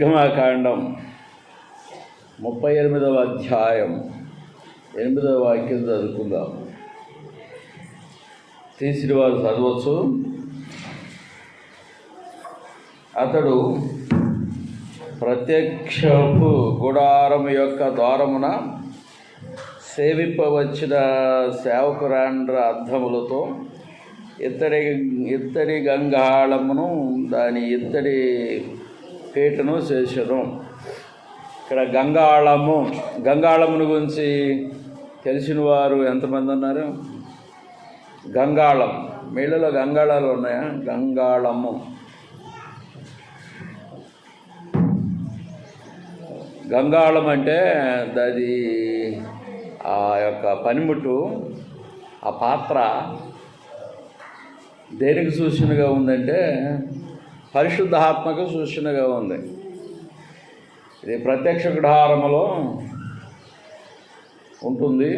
నిర్గమాకాండం 38వ అధ్యాయం 8వ వాక్యం చదువుకుందాం. తీసిన వారు చదవచ్చు. అతడు ప్రత్యక్షపు గుడారం యొక్క ద్వారమున సేవింపవచ్చిన సేవకురాండ్ర అద్దములతో ఇత్తడి గంగాళమును దాని ఇత్తడి పీటను చేసెను. ఇక్కడ గంగాళమును గురించి తెలిసిన వారు ఎంతమంది ఉన్నారు? గంగాళం, మీళ్ళలో గంగాళాలు ఉన్నాయా? గంగాళము, గంగాళం అంటే అది ఆ యొక్క పనిముట్టు, ఆ పాత్ర దేనికి సూచనగా ఉందంటే పరిశుద్ధాత్మకు సూచనగా ఉంది. ఇది ప్రత్యక్ష గుడారములో ఉంటుంది.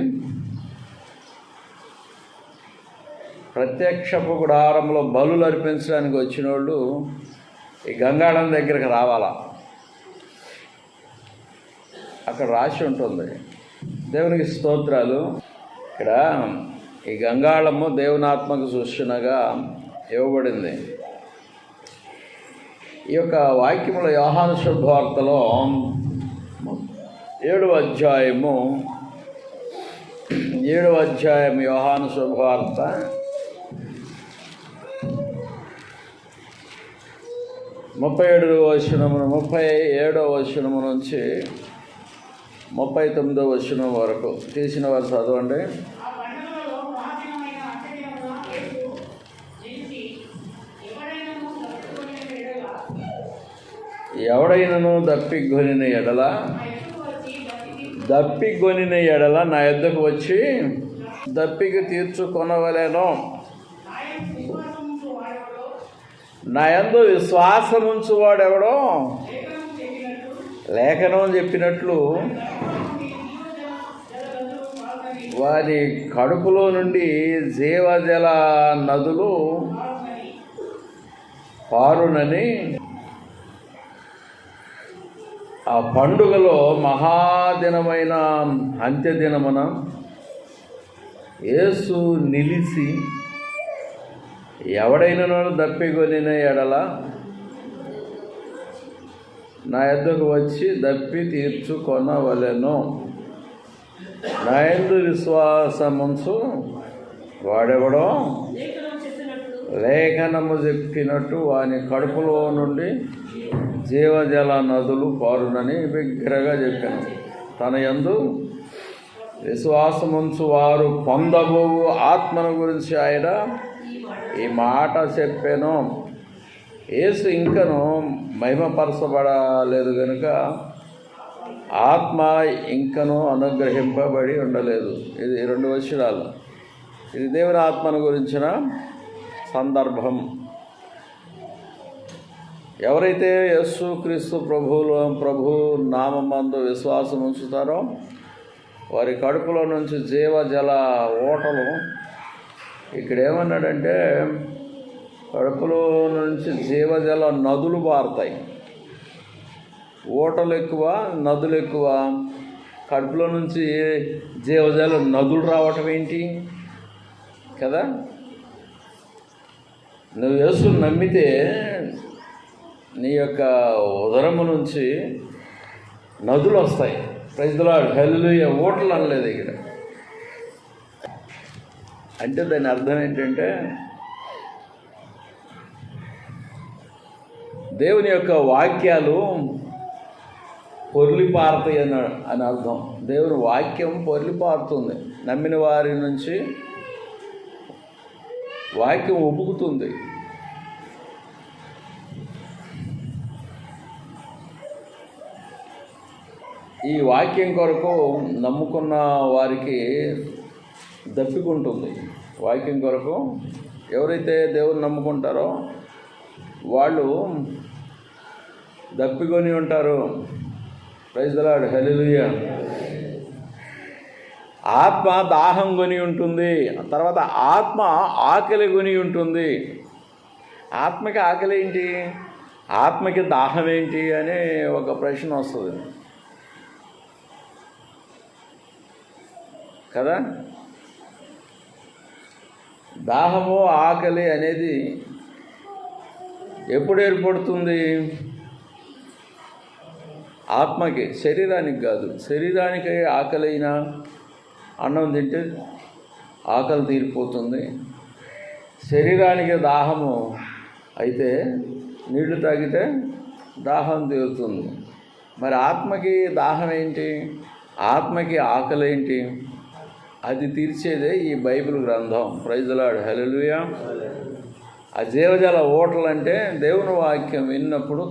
ప్రత్యక్షపు గుడారంలో బలులు అర్పించడానికి వచ్చిన వాళ్ళు ఈ గంగాళం దగ్గరికి రావాలా. అక్కడ రాసి ఉంటుంది. దేవునికి స్తోత్రాలు. ఇక్కడ ఈ గంగాళము దేవునాత్మకు సూచనగా ఇవ్వబడింది. ఈ యొక్క వాక్యముల యోహాను శుభవార్తలో 7వ అధ్యాయం యోహాను శుభవార్త 37వ వచనము నుంచి 39వ వచనం వరకు తీసిన వారు చదవండి. ఎవడైనను దప్పిగొనిన ఎడల నా యొద్దకు వచ్చి దప్పిక తీర్చుకొనవలెను. నా యందు విశ్వాసముంచువాడెవడో లేఖనం చెప్పినట్లు వారి కడుపులో నుండి జీవజల నదులు పారునని ఆ పండుగలో మహాదినమైన అంత్యదినమున యేసు నిలిచి ఎవడైనను దప్పికొనిన ఎడల నా యొద్దకు వచ్చి దప్పి తీర్చుకొనవలెను. నా యందు విశ్వాసముంచు వాడెవడో లేఖనము చెప్పినట్టు వాని కడుపులో నుండి జీవజల నదులు పారునని బిగ్గరగా చెప్పాను. తన యందు విశ్వాసముంచు వారు పొందబోవు ఆత్మను గురించి ఆయన ఈ మాట చెప్పాను. యేసు ఇంకను మహిమపరచబడలేదు కనుక ఆత్మ ఇంకను అనుగ్రహింపబడి ఉండలేదు. ఇది 2 వచనాలు. ఇది దేవుని ఆత్మను గురించిన సందర్భం. ఎవరైతే యేసు క్రీస్తు ప్రభు నామమందు విశ్వాసం ఉంచుతారో వారి కడుపులో నుంచి జీవజల ఓటలు, ఇక్కడ ఏమన్నాడంటే కడుపులో నుంచి జీవజల నదులు పారుతాయి. ఓటలు ఎక్కువ, నదులు ఎక్కువ. కడుపులో నుంచి జీవజల నదులు రావటం ఏంటి కదా? నువ్వు యేసుని నమ్మితే నీ యొక్క ఉదరము నుంచి నదులు వస్తాయి. ప్రైజ్ ది లార్డ్, హల్లెలూయా. ఓటలు అనలేదు ఇక్కడ. అంటే దాని అర్థం ఏంటంటే దేవుని యొక్క వాక్యాలు పొర్లిపారుతాయి అని అర్థం. దేవుని వాక్యం పొర్లిపారుతుంది. నమ్మిన వారి నుంచి వాక్యం ఉబుకుతుంది. ఈ వాక్యం కొరకు నమ్ముకున్న వారికి దప్పికుంటుంది. వాక్యం కొరకు ఎవరైతే దేవుని నమ్ముకుంటారో వాళ్ళు దప్పికొని ఉంటారు. ప్రైజ్ ది లార్డ్, హల్లెలూయా. ఆత్మ దాహం కొని ఉంటుంది, తర్వాత ఆత్మ ఆకలి కొని ఉంటుంది. ఆత్మకి ఆకలి ఏంటి? ఆత్మకి దాహం ఏంటి అని ఒక ప్రశ్న వస్తుంది కదా. దాహము ఆకలి అనేది ఎప్పుడు ఏర్పడుతుంది? ఆత్మకి, శరీరానికి కాదు. శరీరానికి ఆకలి అయినా అన్నం తింటే ఆకలి తీరిపోతుంది. శరీరానికి దాహము అయితే నీళ్లు తాగితే దాహం తీరుతుంది. మరి ఆత్మకి దాహం ఏంటి? ఆత్మకి ఆకలి ఏంటి? అది తీర్చేదే ఈ బైబిల్ గ్రంథం. ప్రైజ్ ది లార్డ్, హల్లెలూయా. ఆ జీవజల ఓటలు అంటే దేవుని వాక్యం విన్నప్పుడు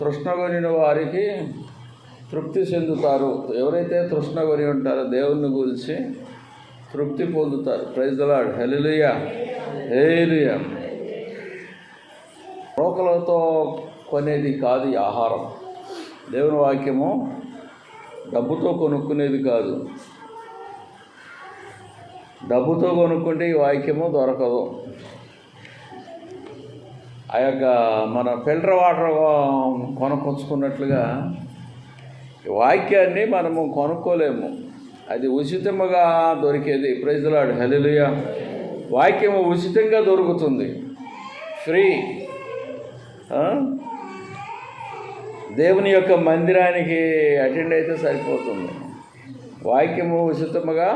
తృష్ణగొనిన వారికి తృప్తి చెందుతారు. ఎవరైతే తృష్ణగొని ఉంటారో దేవుని గురించి తృప్తి పొందుతారు. ప్రైజ్ ది లార్డ్, హల్లెలూయా, హల్లెలూయా. రోకలతో కొనేది కాదు ఈ ఆహారం. దేవుని వాక్యము డబ్బుతో కొనుక్కునేది కాదు. డబ్బుతో కొనుక్కుంటే ఈ వాక్యము దొరకదు. ఆ యొక్క మన ఫిల్టర్ వాటర్ కొనుక్కొచ్చుకున్నట్లుగా వాక్యాన్ని మనము కొనుక్కోలేము. అది ఉచితముగా దొరికేది. ప్రైజ్ ది లార్డ్, హల్లెలూయా. వాక్యము ఉచితంగా దొరుకుతుంది, ఫ్రీ. దేవుని యొక్క మందిరానికి అటెండ్ అయితే సరిపోతుంది. వాక్యము ఉచితముగా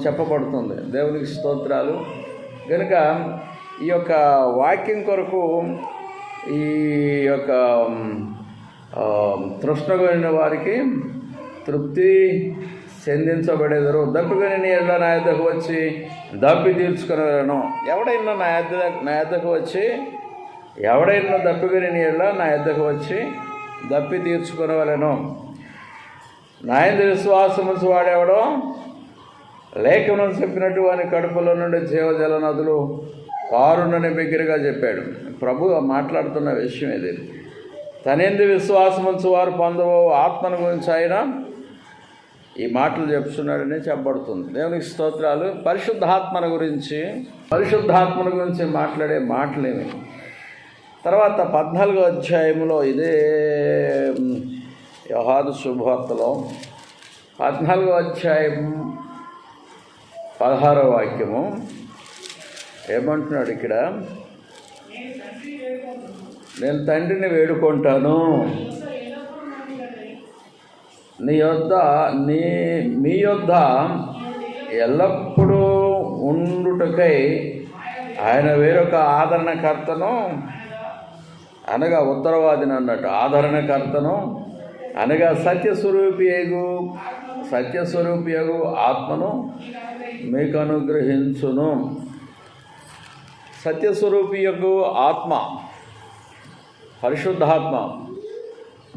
చెప్పబడుతుంది. దేవునికి స్తోత్రాలు. కనుక ఈ యొక్క వాక్యం కొరకు ఈ యొక్క తృష్ణగొనిన వారికి తృప్తి చెందించబడేదరు. దప్పిగొనిన ఎడల నా యొద్దకు వచ్చి దప్పి తీర్చుకునేవాను. ఎవడైనా నా యొద్దకు వచ్చి దప్పిగొనిన ఎడల నా యొద్దకు వచ్చి దప్పి తీర్చుకునేవాలను. నా యందు విశ్వాసముంచి వాడేవాడో లేఖనం చెప్పినట్టు వాని కడుపులో నుండి జీవజల నదులు కారునని బిగ్గరగా చెప్పాడు. ప్రభు మాట్లాడుతున్న విషయం ఇది. తనెందు విశ్వాసముంచి వారు పొందవో ఆత్మను గురించి ఆయన ఈ మాటలు చెప్తున్నాడని చెప్పబడుతుంది. దేవునికి స్తోత్రాలు. పరిశుద్ధాత్మను గురించి మాట్లాడే మాటలేమి. తర్వాత 14వ అధ్యాయంలో ఇదే యోహాను శుభవార్తలో 14వ అధ్యాయం 16వ వాక్యము ఏమంటున్నాడు ఇక్కడ? నేను తండ్రిని వేడుకుంటాను, మీ యొద్ద ఎల్లప్పుడూ ఉండుటకై ఆయన వేరొక ఆదరణకర్తను, అనగా ఉత్తరవాదిని అన్నట్టు, ఆదరణకర్తను అనగా సత్యస్వరూపియగు ఆత్మను మీకు అనుగ్రహించును. సత్యస్వరూపియగు ఆత్మ పరిశుద్ధాత్మ.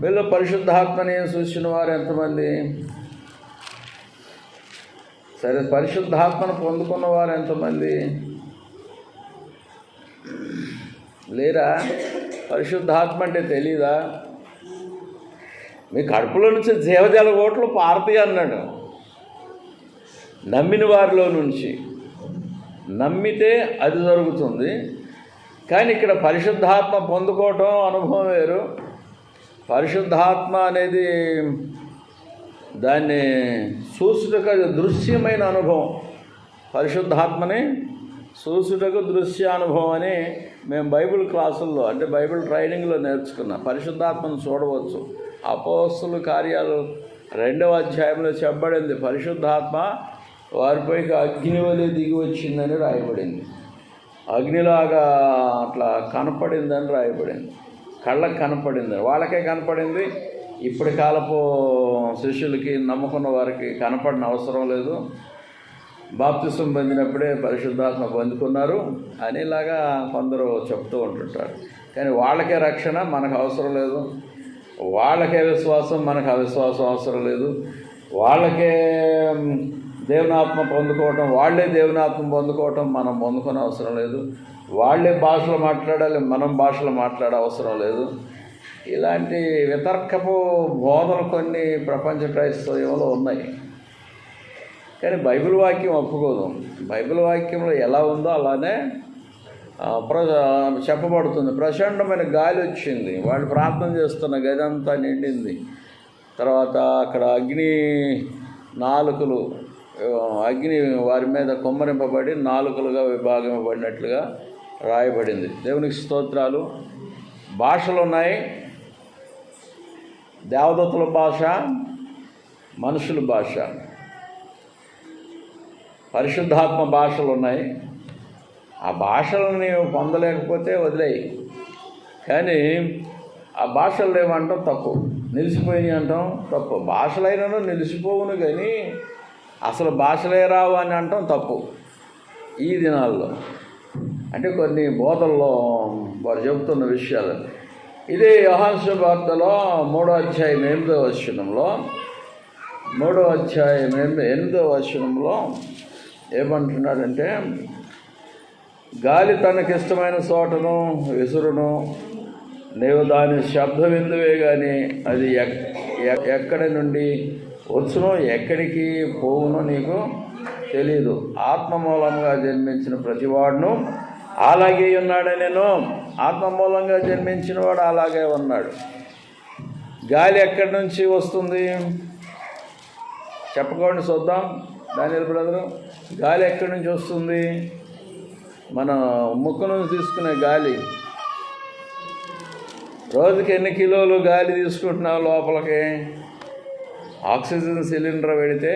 వీళ్ళు పరిశుద్ధాత్మని చూసిన వారు ఎంతమంది? సరే, పరిశుద్ధాత్మను పొందుకున్న వారు ఎంతమంది లేరా? పరిశుద్ధాత్మ అంటే తెలీదా? మీ కడుపులో నుంచి జీవజల ఓట్లు పారతాయి అన్నాడు. నమ్మిన వారిలో నుంచి. నమ్మితే అది జరుగుతుంది. కానీ ఇక్కడ పరిశుద్ధాత్మ పొందుకోవటం అనుభవం వేరు. పరిశుద్ధాత్మ అనేది దాన్ని చూసుటకు దృశ్యమైన అనుభవం. పరిశుద్ధాత్మని చూసుటకు దృశ్య అనుభవం అని మేము బైబిల్ క్లాసుల్లో, అంటే బైబిల్ ట్రైనింగ్లో నేర్చుకున్నాం. పరిశుద్ధాత్మను చూడవచ్చు. అపోస్తలుల కార్యాలు 2వ అధ్యాయంలో చెప్పబడింది. పరిశుద్ధాత్మ వారిపైకి అగ్ని వలె దిగి వచ్చిందని రాయబడింది. అగ్నిలాగా అట్లా కనపడిందని రాయబడింది. కళ్ళకు కనపడింది, వాళ్ళకే కనపడింది. ఇప్పటి కాలపు శిష్యులకి, నమ్ముకున్న వారికి కనపడిన అవసరం లేదు. బాప్తిసం పొందినప్పుడే పరిశుద్ధాత్మ పొందుకున్నారు అనేలాగా కొందరు చెప్తూ ఉంటుంటారు. కానీ వాళ్ళకే రక్షణ, మనకు అవసరం లేదు. వాళ్ళకే విశ్వాసం, మనకు అవిశ్వాసం అవసరం లేదు. వాళ్ళకే దేవునాత్మ పొందుకోవటం, వాళ్ళే దేవునాత్మ పొందుకోవటం మనం పొందుకునే అవసరం లేదు. వాళ్ళే భాషలు మాట్లాడాలి, మనం భాషలు మాట్లాడే అవసరం లేదు. ఇలాంటి వితర్కపు బోధనలు కొన్ని ప్రపంచ క్రైస్తవ్యంలో ఉన్నాయి. కానీ బైబిల్ వాక్యం ఒప్పుకోదు. బైబిల్ వాక్యంలో ఎలా ఉందో అలానే చెప్పబడుతుంది. ప్రచండమైన గాలి వచ్చింది, వాళ్ళు ప్రార్థన చేస్తున్న గది అంతా నిండింది. తర్వాత అక్కడ అగ్ని వారి మీద కుమ్మరింపబడి నాలుకలుగా విభాగంపబడినట్లుగా రాయబడింది. దేవునికి స్తోత్రాలు. భాషలు ఉన్నాయి, దేవదూతల భాష, మనుషుల భాష, పరిశుద్ధాత్మ భాషలు ఉన్నాయి. ఆ భాషలను నీవు పొందలేకపోతే వదిలేయి. కానీ ఆ భాషలు లేవంటాం తప్పు, నిలిచిపోయినాయి అంటాం తప్పు. భాషలైనను నిలిచిపోవును కానీ అసలు భాషలే రావు అని అంటాం తప్పు. ఈ దినాల్లో అంటే కొన్ని బోధల్లో వారు చెబుతున్న విషయాలు. ఇదే యోహాను సువార్తలో 3వ అధ్యాయం 8వ వచనంలో ఏమంటున్నాడంటే, గాలి తనకిష్టమైన చోటను విసురును, నీవు దాని శబ్దం విందువే కానీ అది ఎక్కడి నుండి వచ్చునో ఎక్కడికి పోవునో నీకు తెలీదు. ఆత్మ మూలంగా జన్మించిన ప్రతివాడును అలాగే ఉన్నాడని నేను. ఆత్మ మూలంగా జన్మించిన వాడు అలాగే ఉన్నాడు. గాలి ఎక్కడి నుంచి వస్తుంది చెప్పకండి చూద్దాం. దానియల్ బ్రదరు, గాలి ఎక్కడి నుంచి వస్తుంది? మన ముక్కు నుంచి తీసుకునే గాలి. రోజుకి ఎన్ని కిలోలు గాలి తీసుకుంటున్నావు లోపలికి? ఆక్సిజన్ సిలిండర్ పెడితే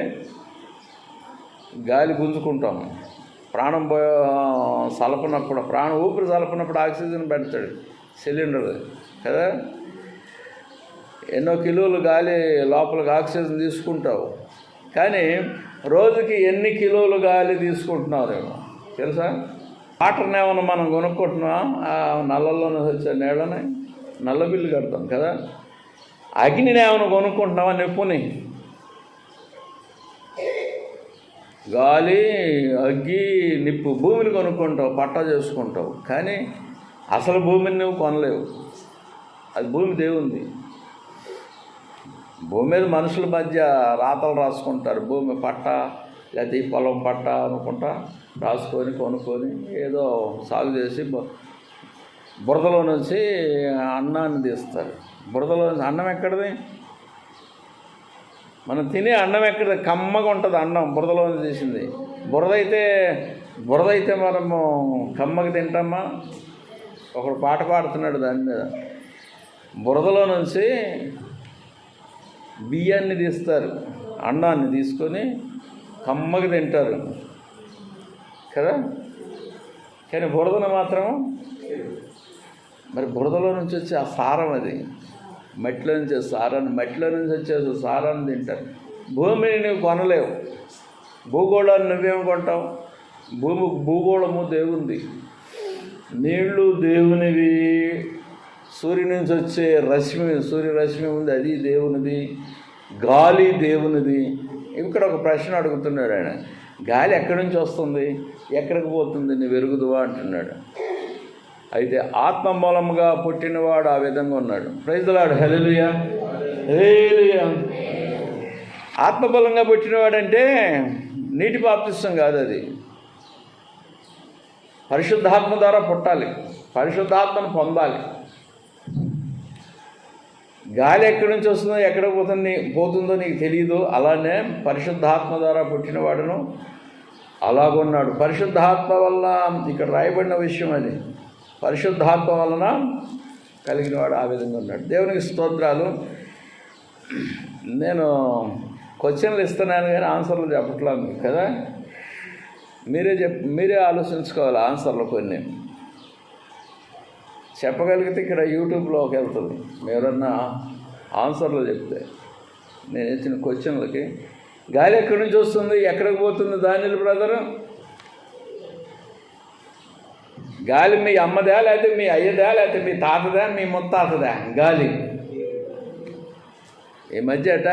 గాలి గుంజుకుంటాం. ప్రాణం ఊపిరి సలపనప్పుడు ఆక్సిజన్ పెడతాడు సిలిండర్ కదా. ఎన్నో కిలోలు గాలి లోపలికి ఆక్సిజన్ తీసుకుంటావు. కానీ రోజుకి ఎన్ని కిలోలు గాలి తీసుకుంటున్నారేమో తెలుసా? వాటర్ని ఏమన్నా మనం కొనుక్కుంటున్నాం, ఆ నల్లల్లోనే వచ్చే నీళ్ళని నల్ల బిల్లు కడతాం కదా. అగ్నిని ఏమైనా కొనుక్కుంటున్నావా? నిప్పుని, గాలి, అగ్గి, నిప్పు, భూమిని కొనుక్కుంటావు, పట్టా చేసుకుంటావు. కానీ అసలు భూమిని నువ్వు కొనలేవు. అది భూమి దేవుంది. భూమి మీద మనుషుల మధ్య రాతలు రాసుకుంటారు. భూమి పట్ట లేకపోతే ఈ పొలం పట్ట అనుకుంటా రాసుకొని కొనుక్కొని ఏదో సాగు చేసి బురదలో నుంచి అన్నాన్ని తీస్తారు. బురదలో అన్నం ఎక్కడిది? మనం తినే అన్నం ఎక్కడిది? కమ్మగా ఉంటుంది అన్నం, బురదలో నుంచి తీసింది. బురద అయితే మనము కమ్మగా తింటామా? ఒకడు పాట పాడుతున్నాడు దాని మీద. బురదలో నుంచి బియ్యాన్ని తీస్తారు, అన్నాన్ని తీసుకొని కమ్మగా తింటారు కదా. కానీ బురదను మాత్రం, మరి బురదలో నుంచి వచ్చే ఆ సారం, అది మట్టిలో నుంచి వచ్చే సారాన్ని తింటారు. భూమిని నువ్వు కొనలేవు. భూగోళాన్ని నువ్వేమి కొంటావు? భూగోళము దేవుంది, నీళ్లు దేవునివి, సూర్యుని నుంచి వచ్చే సూర్యరశ్మి ఉంది, అది దేవునిది, గాలి దేవునిది. ఇక్కడ ఒక ప్రశ్న అడుగుతున్నాడు ఆయన. గాలి ఎక్కడి నుంచి వస్తుంది, ఎక్కడికి పోతుంది, నువ్వు ఎరుగుదువా అంటున్నాడు. అయితే ఆత్మ మూలముగా పుట్టినవాడు ఆ విధంగా ఉన్నాడు. ప్రైజ్ ది లార్డ్, హల్లెలూయా, హల్లెలూయా. ఆత్మబలంగా పుట్టినవాడంటే నీటి బాప్తిస్తం కాదు, అది పరిశుద్ధాత్మ ద్వారా పుట్టాలి, పరిశుద్ధాత్మను పొందాలి. గాలి ఎక్కడి నుంచి వస్తుందో ఎక్కడ పోతుందో నీకు తెలియదు. అలానే పరిశుద్ధాత్మ ద్వారా పుట్టినవాడును అలాగున్నాడు. పరిశుద్ధాత్మ వల్ల ఇక్కడ రాయబడిన విషయం అది. పరిశుద్ధాత్మ వలన కలిగినవాడు ఆ విధంగా ఉన్నాడు. దేవునికి స్తోత్రాలు. నేను క్వశ్చన్లు ఇస్తున్నాను కానీ ఆన్సర్లు చెప్పట్లేదు కదా. మీరే ఆలోచించుకోవాలి. ఆన్సర్లు కొన్ని చెప్పగలిగితే ఇక్కడ యూట్యూబ్లోకి వెళ్తుంది. ఎవరన్నా ఆన్సర్లు చెప్తే నేను ఇచ్చిన క్వశ్చన్లకి. గాలి ఎక్కడి నుంచి వస్తుంది, ఎక్కడికి పోతుంది దానియల్ బ్రదరు? గాలి మీ అమ్మదా, లేకపోతే మీ అయ్యదా, లేకపోతే మీ తాతదా, మీ ముత్తాతదా? గాలి ఈ మధ్యట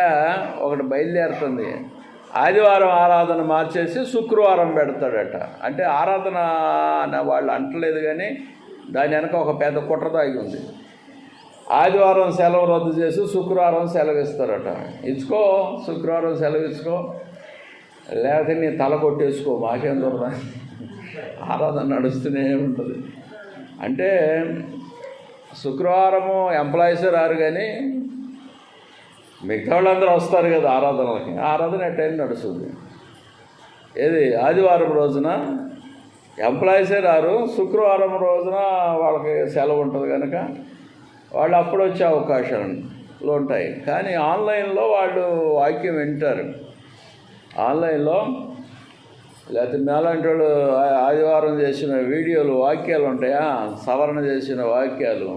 ఒకటి బయలుదేరుతుంది. ఆదివారం ఆరాధన మార్చేసి శుక్రవారం పెడతాడట. అంటే ఆరాధన అనే వాళ్ళు అంటలేదు కానీ దాని వెనక ఒక పెద్ద కుట్ర దాగి ఉంది. ఆదివారం సెలవు రద్దు చేసి శుక్రవారం సెలవు ఇస్తారట. ఇచ్చుకో, శుక్రవారం సెలవు ఇచ్చుకో, లేకపోతే నీ తల కొట్టేసుకో, మాకేం దొరదా. ఆరాధన నడుస్తూనే ఉంటుంది. అంటే శుక్రవారము ఎంప్లాయీస్ రారు, కానీ మిగతా వాళ్ళందరూ వస్తారు కదా ఆరాధనలకి. ఆరాధన ఎట్టయినా నడుస్తుంది. ఏది ఆదివారం రోజున ఎంప్లాయీసే రారు, శుక్రవారం రోజున వాళ్ళకి సెలవు ఉంటుంది కనుక వాళ్ళు అప్పుడు వచ్చే అవకాశాలు ఉంటాయి. కానీ ఆన్లైన్లో వాళ్ళు వాక్యం వింటారు. ఆన్లైన్లో లేకపోతే మేలాంటి వాళ్ళు ఆదివారం చేసిన వీడియోలు, వాక్యాలు ఉంటాయా, సవరణ చేసిన వాక్యాలు,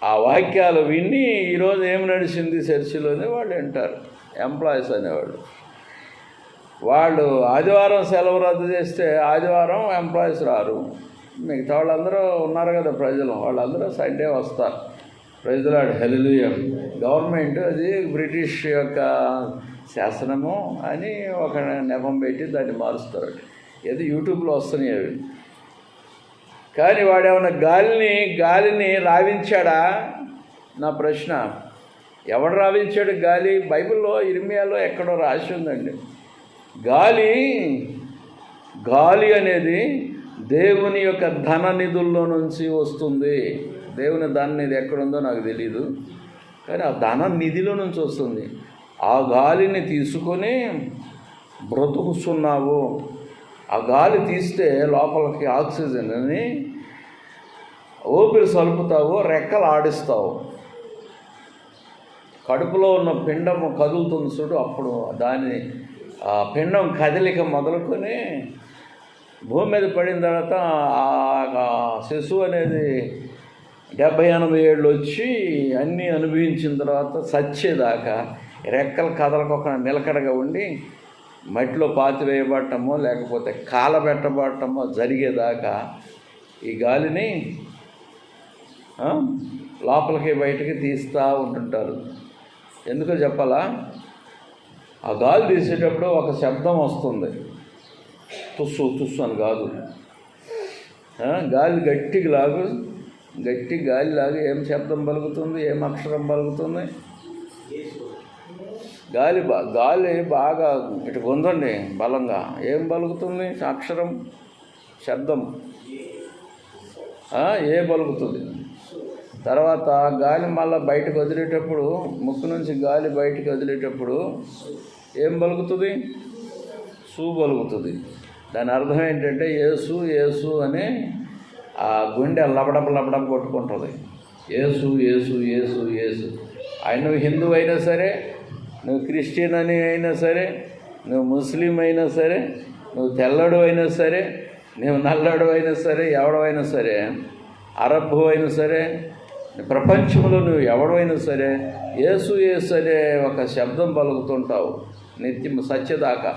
ఆ వాక్యాలు విని ఈరోజు ఏం నడిచింది చర్చిలోనే వాళ్ళు వింటారు. ఎంప్లాయీస్ అనేవాళ్ళు వాళ్ళు ఆదివారం సెలవు రద్దు చేస్తే ఆదివారం ఎంప్లాయీస్ రారు. మిగతా వాళ్ళందరూ ఉన్నారు కదా ప్రజలు, వాళ్ళందరూ సండే వస్తారు. Praise the lord, hallelujah. Government అది బ్రిటిష్ యొక్క శాసనము అని ఒక నెపం పెట్టి దాన్ని మారుస్తారు. ఏదో యూట్యూబ్లో వస్తున్నాయి అవి. కానీ వాడేమన్నా గాలిని రావించాడా? నా ప్రశ్న. ఎవడు రావించాడు గాలి? బైబిల్లో ఇర్మియాలో ఎక్కడో రాసి ఉందండి. గాలి అనేది దేవుని యొక్క ధన నిధుల్లో నుంచి వస్తుంది. దేవుని ధన నిధి ఎక్కడుందో నాకు తెలీదు, కానీ ఆ ధన నిధిలో నుంచి వస్తుంది. ఆ గాలిని తీసుకొని బ్రతుకుతున్నావు. ఆ గాలి తీస్తే లోపలికి ఆక్సిజన్ అని ఊపిరి సలుపుతావు, రెక్కలు ఆడిస్తావు. కడుపులో ఉన్న పిండము కదులుతుంది చూడు, అప్పుడు ఆ పిండం కదలిక మొదలుకొని భూమి మీద పడిన తర్వాత ఆ శిశువు అనేది 70-80 ఏళ్ళు వచ్చి అన్నీ అనుభవించిన తర్వాత చచ్చేదాకా రెక్కలు కదలకొక నిలకడగా ఉండి మట్టిలో పాతివేయబడటమో లేకపోతే కాలబెట్టబడటమో జరిగేదాకా ఈ గాలిని లోపలికి బయటికి తీస్తూ ఉంటుంటారు. ఎందుకో చెప్పాలా? ఆ గాలి తీసేటప్పుడు ఒక శబ్దం వస్తుంది. తుస్సు తుస్సు అని కాదు, గాలి గట్టి గాలి లాగా ఏం శబ్దం పలుకుతుంది, ఏం అక్షరం పలుకుతుంది? గాలి బాగా ఇటు గుందండి బలంగా, ఏం పలుకుతుంది? అక్షరం, శబ్దం ఏ పలుకుతుంది. తర్వాత గాలి మళ్ళీ బయటకు వదిలేటప్పుడు, ముక్కు నుంచి గాలి బయటకు వదిలేటప్పుడు ఏం పలుకుతుంది? సూ పలుకుతుంది. దాని అర్థం ఏంటంటే యేసు యేసు అని ఆ గుండె లబడబ కొట్టుకుంటుంది. యేసు యేసు యేసు యేసు. నువ్వు హిందూ అయినా సరే, నువ్వు క్రిస్టియన్ అని అయినా సరే, నువ్వు ముస్లిం అయినా సరే, నువ్వు తెల్లడు అయినా సరే, నువ్వు నల్లడు అయినా సరే, ఎవడవైనా సరే, అరబ్బు అయినా సరే, ప్రపంచంలో నువ్వు ఎవడైనా సరే యేసు యేసు అనే ఒక శబ్దం పలుకుతుంటావు నిత్యం సత్యదాకా.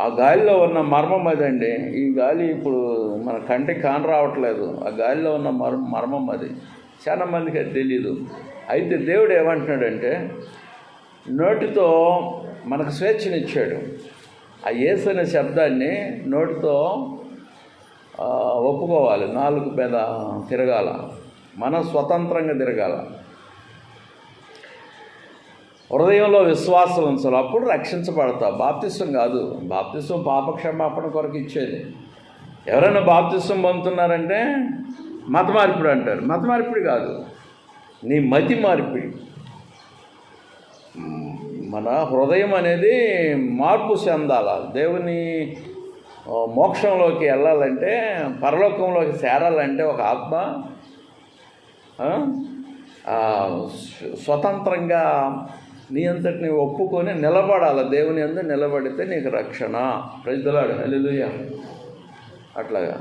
ఆ గాలిలో ఉన్న మర్మం అదండి. ఈ గాలి ఇప్పుడు మన కంటికి కాని రావట్లేదు. ఆ గాలిలో ఉన్న మర్మం అది. చాలా మందికి అది తెలీదు. అయితే దేవుడు ఏమంటున్నాడంటే, నోటితో మనకు స్వేచ్ఛనిచ్చాడు. ఆ యేసు అనే శబ్దాన్ని నోటితో ఒప్పుకోవాలి, నాలుగు మీద తిరగాల, మనం స్వతంత్రంగా తిరగాల. హృదయంలో విశ్వాసం ఉంచాలి, అప్పుడు రక్షించబడతావు. బాప్తిసం కాదు, బాప్తిసం పాపక్షమాపణ కొరకు ఇచ్చేది. ఎవరైనా బాప్తిసం పొందుతున్నారంటే మత మార్పిడి అంటారు. మత మార్పిడి కాదు, నీ మతి మార్పిడి. మన హృదయం అనేది మార్పు చెందాల. దేవుని మోక్షంలోకి వెళ్ళాలంటే, పరలోకంలోకి చేరాలంటే ఒక ఆత్మ స్వతంత్రంగా నీ అంతటిని ఒప్పుకొని నిలబడాలి. దేవుని యందు నిలబడితే నీకు రక్షణ. ప్రైజ్ ది లార్డ్, హల్లెలూయా. అట్లాగా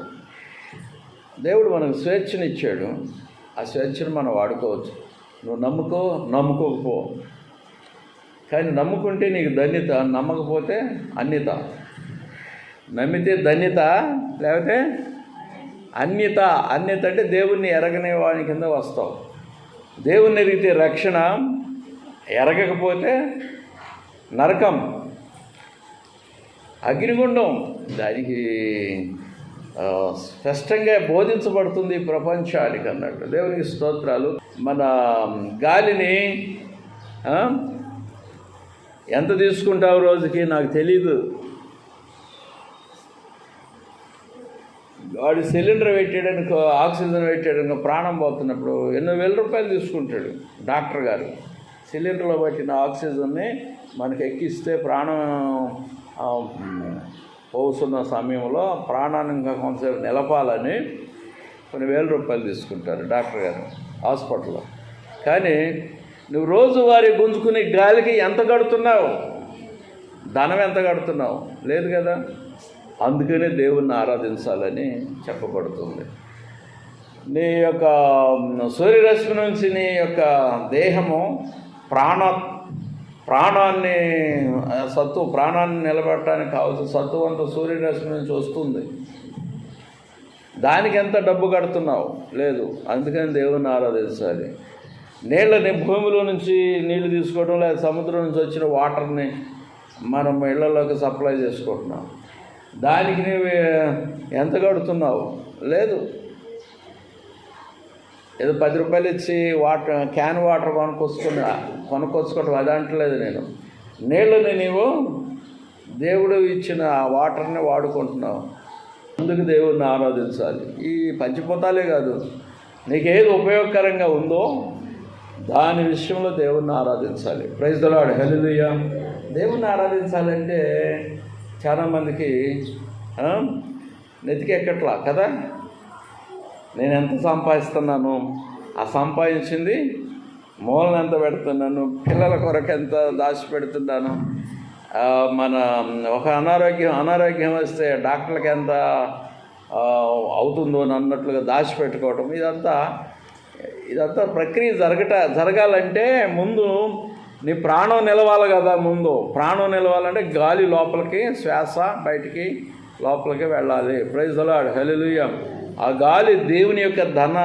దేవుడు మనకు స్వేచ్ఛనిచ్చాడు. ఆ స్వేచ్ఛను మనం వాడుకోవచ్చు. నువ్వు నమ్ముకోకపో, కానీ నమ్ముకుంటే నీకు ధన్యత, నమ్మకపోతే అన్యత. నమ్మితే ధన్యత, లేకపోతే అన్యత. అన్యత అంటే దేవుణ్ణి ఎరగనే వాని కింద వస్తావు. దేవుణ్ణి ఎరిగితే రక్షణ, ఎరగకపోతే నరకం, అగ్నిగుండం. దానికి స్పష్టంగా బోధించబడుతుంది ప్రపంచానికి అన్నట్టు. దేవునికి స్తోత్రాలు. మన గాలిని ఎంత తీసుకుంటావు రోజుకి నాకు తెలీదు. వాడు సిలిండర్ పెట్టాడనుకో, ఆక్సిజన్ పెట్టాడనుకో, ప్రాణం పోతున్నప్పుడు ఎన్నో వేల రూపాయలు తీసుకుంటాడు డాక్టర్ గారు. సిలిండర్లో పట్టిన ఆక్సిజన్ని మనకి ఎక్కిస్తే ప్రాణం పోతున్న సమయంలో ప్రాణాన్ని ఇంకా కొంతసేపు నిలపాలని కొన్ని వేల రూపాయలు తీసుకుంటారు డాక్టర్ గారు హాస్పిటల్లో. కానీ నువ్వు రోజువారీ గుంజుకుని గాలికి ఎంత కడుతున్నావు? ధనం ఎంత కడుతున్నావు? లేదు కదా. అందుకనే దేవుణ్ణి ఆరాధించాలని చెప్పబడుతుంది. నీ యొక్క సూర్యరశ్మి నుంచి నీ యొక్క దేహము ప్రాణాన్ని నిలబెట్టడానికి కావాల్సిన సత్తువు అంతా సూర్యరశ్మి నుంచి వస్తుంది. దానికి ఎంత డబ్బు కడుతున్నావు? లేదు. అందుకని దేవుణ్ణి ఆరాధించాలి. నీళ్ళని భూమిలో నుంచి నీళ్లు తీసుకోవడం, లేదా సముద్రం నుంచి వచ్చిన వాటర్ని మనం ఇళ్లలోకి సప్లై చేసుకుంటున్నాం. దానికి నువ్వు ఎంత కడుతున్నావు? లేదు. ఏదో 10 రూపాయలు ఇచ్చి క్యాన్ వాటర్ కొనుక్కొచ్చుకోవటం అది అంటలేదు నేను. నీళ్ళని నీవు దేవుడు ఇచ్చిన వాటర్ని వాడుకుంటున్నావు. అందుకు దేవుడిని ఆరాధించాలి. ఈ పంచిపోతాలే కాదు, నీకేది ఉపయోగకరంగా ఉందో దాని విషయంలో దేవుణ్ణి ఆరాధించాలి. ప్రైజ్ ది లార్డ్, హల్లెలూయా. దేవుణ్ణి ఆరాధించాలంటే చాలామందికి నెతికెక్కట్లా కదా. నేను ఎంత సంపాదిస్తున్నాను, ఆ సంపాదించింది మూలన ఎంత పెడుతున్నాను, పిల్లల కొరకు ఎంత దాచిపెడుతున్నాను, మన ఒక అనారోగ్యం వస్తే డాక్టర్లకి ఎంత అవుతుందో అన్నట్లుగా దాచిపెట్టుకోవటం, ఇదంతా ప్రక్రియ జరగాలంటే ముందు నీ ప్రాణం నిలవాలి కదా. ముందు ప్రాణం నిలవాలంటే గాలి లోపలికి, శ్వాస బయటికి లోపలికి వెళ్ళాలి. ప్రైజ్ ది లార్డ్, హల్లెలూయా. ఆ గాలి దేవుని యొక్క ధన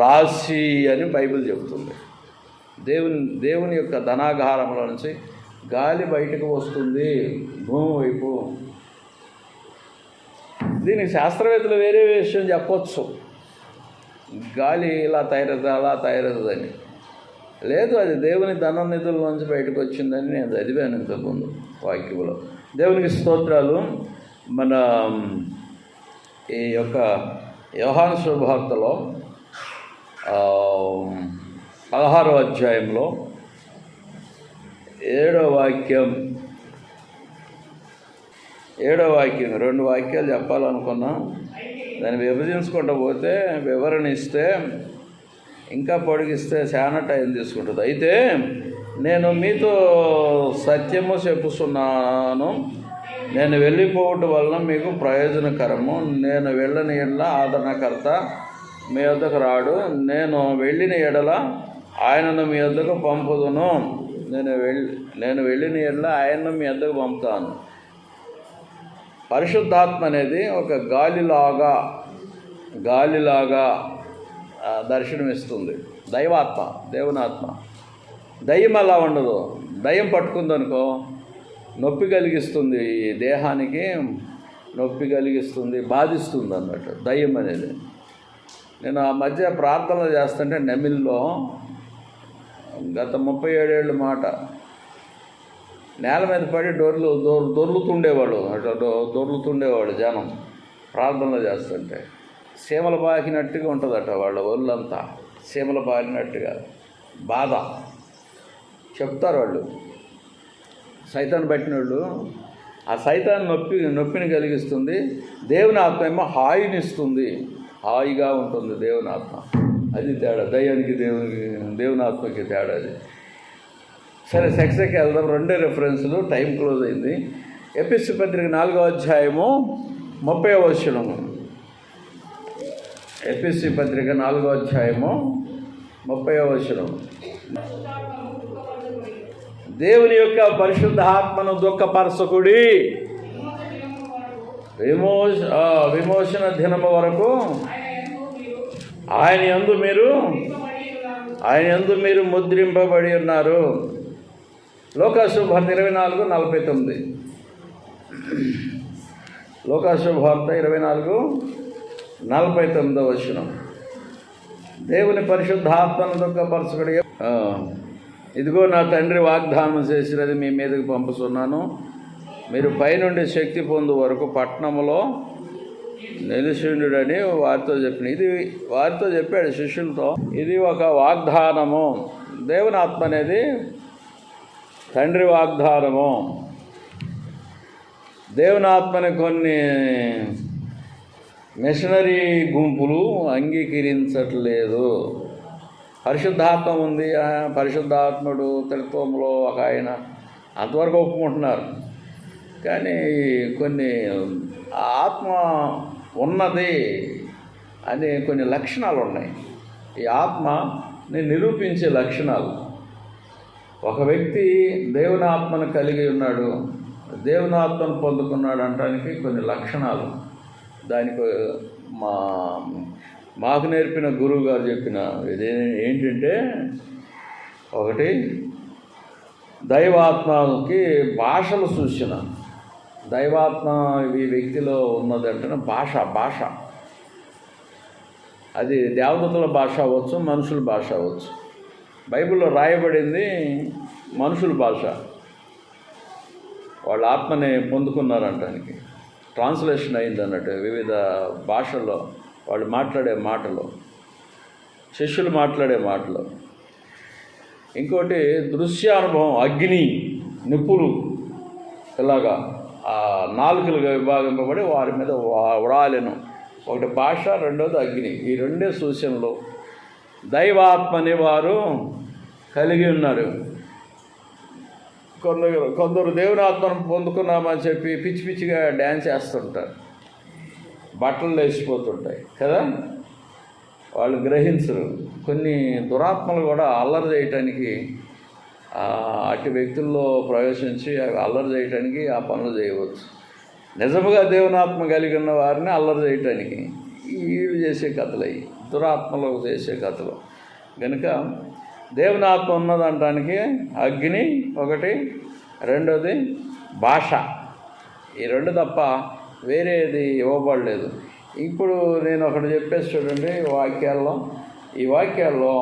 రాశి అని బైబిల్ చెబుతుంది. దేవుని యొక్క ధనాగారంలో నుంచి గాలి బయటకు వస్తుంది భూమి వైపు. దీనికి శాస్త్రవేత్తలు వేరే విషయం చెప్పొచ్చు, గాలి ఇలా తయారవుతుంది అలా తయారవుతుందని. లేదు, అది దేవుని ధన నిధుల నుంచి బయటకు వచ్చిందని నేను చదివాను ఇంతకుముందు వాక్యంలో. దేవునికి స్తోత్రాలు. మన ఈ యొక్క యోహాను శుభవార్తలో 16వ అధ్యాయంలో 7వ వాక్యం 2 వాక్యాలు చెప్పాలనుకున్నా. దాన్ని విభజించుకుంటూ పోతే, వివరణ ఇస్తే, ఇంకా పొడిగిస్తే చాలా టైం తీసుకుంటుంది. అయితే నేను మీతో సత్యము చెప్పుచున్నాను, నేను వెళ్ళిపోవటం వలన మీకు ప్రయోజనకరము. నేను వెళ్ళని ఎడల ఆదరణకర్త మీ వద్దకు రాడు, నేను వెళ్ళిన ఎడల ఆయనను మీ వద్దకు పంపుదును. నేను వెళ్ళిన ఎడల ఆయనను మీ వద్దకు పంపుతాను. పరిశుద్ధాత్మ అనేది ఒక గాలిలాగా దర్శనమిస్తుంది. దైవాత్మ, దేవునాత్మ. దయ్యం అలా ఉండదు. దయ్యం పట్టుకుందనుకో నొప్పి కలిగిస్తుంది, దేహానికి నొప్పి కలిగిస్తుంది, బాధిస్తుంది అన్నట్టు దయ్యం అనేది. నేను ఆ మధ్య ప్రార్థనలు చేస్తుంటే నెమిల్లో గత 37 ఏళ్ళ మాట, నేల మీద పడి దొర్లుతుండేవాడు, అట్లా దొర్లుతుండేవాడు జనం ప్రార్థనలు చేస్తుంటే. సీమలు బాకినట్టుగా ఉంటుందట వాళ్ళ ఒళ్ళంతా, సీమలు బారినట్టుగా బాధ చెప్తారు వాళ్ళు. సైతాన్ని పట్టిన వాళ్ళు. ఆ సైతాన్ నొప్పిని కలిగిస్తుంది. దేవుని ఆత్మ ఏమో హాయినిస్తుంది, హాయిగా ఉంటుంది దేవుని ఆత్మ. అది తేడా, దయ్యానికి దేవుని ఆత్మకి తేడా అది. సరే, సెక్స్కి వెళ్దాం. 2 రెఫరెన్స్లు, టైం క్లోజ్ అయింది. ఎఫెసీ పత్రిక 4వ అధ్యాయము 30వ వచనము. ఎఫెసీ పత్రిక 4వ అధ్యాయము 30వ వచనం. దేవుని యొక్క పరిశుద్ధ ఆత్మను దుఃఖపరచకుడి, విమోచన దినము వరకు ఆయన యందు మీరు ముద్రింపబడి ఉన్నారు. లోకాశుభార్త 24:49. లోకాశుభార్త 24:49 వచనం. దేవుని పరిశుద్ధాత్మను దుఃఖపరచుకుడి. ఇదిగో నా తండ్రి వాగ్దానం చేసినది మీ మీదకి పంపుతున్నాను. మీరు పైనుండి శక్తి పొందు వరకు పట్టణంలో నిలిచిండుడని వారితో చెప్పిన. ఇది వారితో చెప్పాడు శిష్యులతో. ఇది ఒక వాగ్దానము. దేవుని ఆత్మ అనేది తండ్రి వాగ్దానము. దేవుని ఆత్మని కొన్ని మిషనరీ గుంపులు అంగీకరించట్లేదు. పరిశుద్ధాత్మ ఉంది, పరిశుద్ధాత్ముడు త్రిత్వంలో ఒక ఆయన, అంతవరకు ఒప్పుకుంటున్నారు. కానీ కొన్ని ఆత్మ ఉన్నది అనే కొన్ని లక్షణాలు ఉన్నాయి. ఈ ఆత్మని నిరూపించే లక్షణాలు. ఒక వ్యక్తి దేవుని ఆత్మను కలిగి ఉన్నాడు, దేవుని ఆత్మను పొందుకున్నాడు అనడానికి కొన్ని లక్షణాలు. దానికి మాకు నేర్పిన గురువు గారు చెప్పిన ఇది ఏంటంటే, ఒకటి దైవాత్మకి భాషల సూచన. దైవాత్మ ఈ వ్యక్తిలో ఉన్నదంటే భాష అది దేవదూతల భాష అవ్వచ్చు, మనుషుల భాష అవ్వచ్చు. బైబిల్లో రాయబడింది మనుషుల భాష. వాళ్ళ ఆత్మని పొందుకున్నారంటానికి ట్రాన్స్లేషన్ అయింది అన్నట్టు. వివిధ భాషల్లో వాళ్ళు మాట్లాడే మాటలు, శిష్యులు మాట్లాడే మాటలు. ఇంకోటి దృశ్యానుభవం. అగ్ని, నిప్పులు ఇలాగా ఆ నాలుకలుగా విభాగింపబడి వారి మీద వ్రాలెను. ఒకటి భాష, రెండోది అగ్ని. ఈ రెండే సూచనలు దైవాత్మని వారు కలిగి ఉన్నారు. కొందరు దేవుని ఆత్మను పొందుకున్నామని చెప్పి పిచ్చి పిచ్చిగా డ్యాన్స్ చేస్తుంటారు, బట్టలు లేచిపోతుంటాయి కదా, వాళ్ళు గ్రహించరు. కొన్ని దురాత్మలు కూడా అల్లరి చేయటానికి అటు వ్యక్తుల్లో ప్రవేశించి అల్లరి చేయటానికి ఆ పనులు చేయవచ్చు. నిజముగా దేవునాత్మ కలిగి ఉన్న వారిని అల్లరి చేయటానికి వీళ్ళు చేసే కథలు అవి, దురాత్మలు చేసే కథలు. కనుక దేవునాత్మ ఉన్నదంటానికి అగ్ని ఒకటి, రెండోది భాష. ఈ రెండు తప్ప వేరేది ఇవ్వబడలేదు. ఇప్పుడు నేను ఒకటి చెప్పేసి చూడండి. ఈ వాక్యాల్లో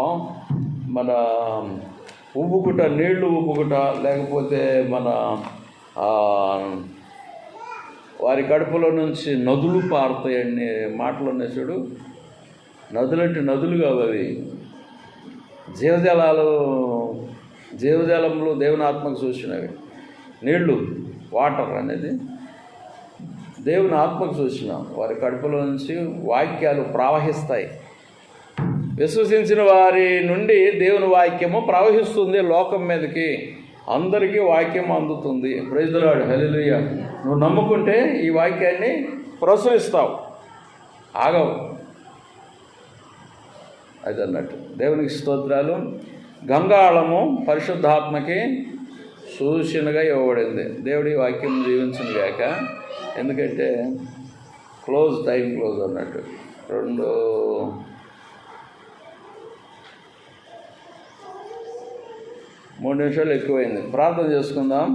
మన ఉబ్బుకుట, నీళ్లు ఉబ్బుకుట, లేకపోతే మన వారి కడుపులో నుంచి నదులు పారుతాయని మాటలు ఉన్నాయి చూడు. నదులంటే నదులు కావు అవి, జీవజలంలో దేవుని ఆత్మకు సూచనవి. నీళ్లు, వాటర్ అనేది దేవుని ఆత్మకు సూచన. వారి కడుపులో నుంచి వాక్యాలు ప్రవహిస్తాయి. విశ్వసించిన వారి నుండి దేవుని వాక్యము ప్రవహిస్తుంది లోకం మీదకి. అందరికీ వాక్యం అందుతుంది. ప్రైజ్ ది లార్డ్, హల్లెలూయా. నువ్వు నమ్ముకుంటే ఈ వాక్యాన్ని ప్రచురిస్తావు, ఆగవు. అది అన్నట్టు. దేవునికి స్తోత్రాలు. గంగాళము పరిశుద్ధాత్మకి సూచనగా ఇవ్వబడింది. దేవుడి వాక్యం జీవించింది గాక. ఎందుకంటే టైం క్లోజ్ అన్నట్టు. 3 నిమిషాలు ఎక్కువైంది. ప్రార్థన చేసుకుందాం.